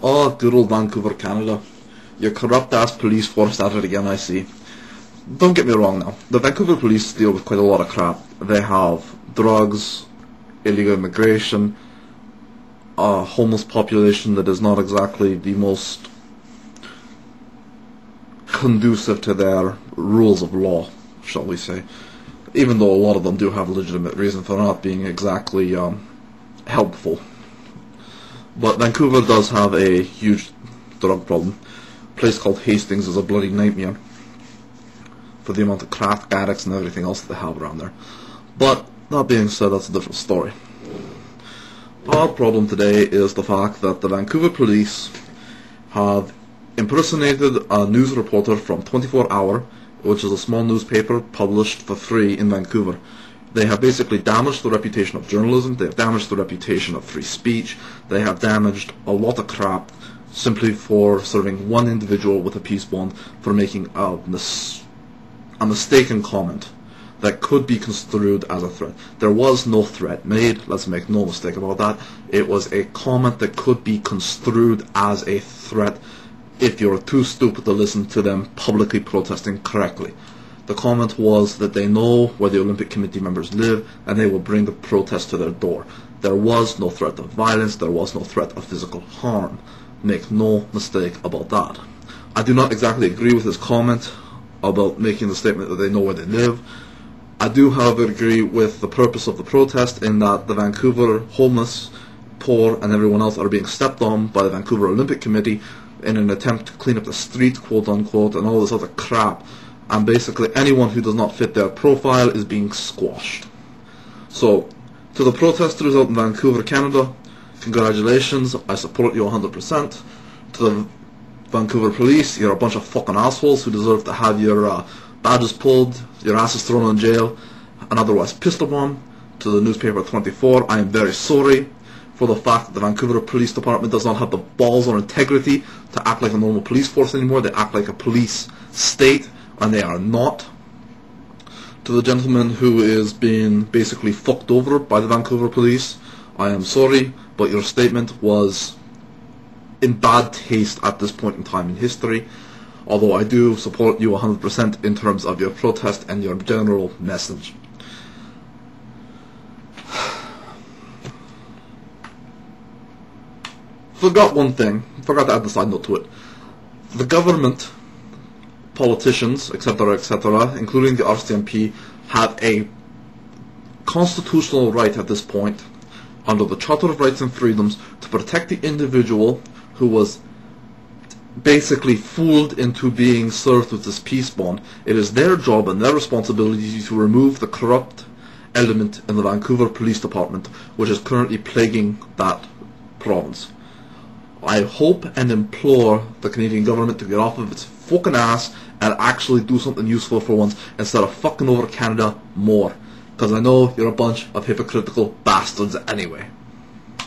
Oh, good old Vancouver, Canada. Your corrupt-ass police force at it again, I see. Don't get me wrong now. The Vancouver police deal with quite a lot of crap. They have drugs, illegal immigration, a homeless population that is not exactly the most conducive to their rules of law, shall we say. Even though a lot of them do have legitimate reason for not being exactly helpful. But Vancouver does have a huge drug problem. A place called Hastings is a bloody nightmare for the amount of crack addicts and everything else that they have around there. But that being said, that's a different story. Our problem today is the fact that the Vancouver police have impersonated a news reporter from 24 Hour, which is a small newspaper published for free in Vancouver. They have basically damaged the reputation of journalism, they have damaged the reputation of free speech, they have damaged a lot of crap simply for serving one individual with a peace bond for making a mistaken comment that could be construed as a threat. There was no threat made, let's make no mistake about that. It was a comment that could be construed as a threat if you're too stupid to listen to them publicly protesting correctly. The comment was that they know where the Olympic Committee members live and they will bring the protest to their door. There was no threat of violence, there was no threat of physical harm. Make no mistake about that. I do not exactly agree with his comment about making the statement that they know where they live. I do, however, agree with the purpose of the protest in that the Vancouver homeless, poor, and everyone else are being stepped on by the Vancouver Olympic Committee in an attempt to clean up the streets, quote unquote, and all this other crap. And basically anyone who does not fit their profile is being squashed. So, to the protesters out in Vancouver, Canada, congratulations, I support you 100%. To the Vancouver police, you're a bunch of fucking assholes who deserve to have your badges pulled, your asses thrown in jail, and otherwise pistol bombed. To the newspaper 24, I am very sorry for the fact that the Vancouver Police Department does not have the balls or integrity to act like a normal police force anymore. They act like a police state, and they are not. To the gentleman who is being basically fucked over by the Vancouver police, I am sorry, but your statement was in bad taste at this point in time in history, although I do support you 100% in terms of your protest and your general message. Forgot one thing, forgot to add the side note to it. The government, politicians, etc., including the RCMP, have a constitutional right at this point, under the Charter of Rights and Freedoms, to protect the individual who was basically fooled into being served with this peace bond. It is their job and their responsibility to remove the corrupt element in the Vancouver Police Department, which is currently plaguing that province. I hope and implore the Canadian government to get off of its fucking ass and actually do something useful for once instead of fucking over Canada more. Because I know you're a bunch of hypocritical bastards anyway.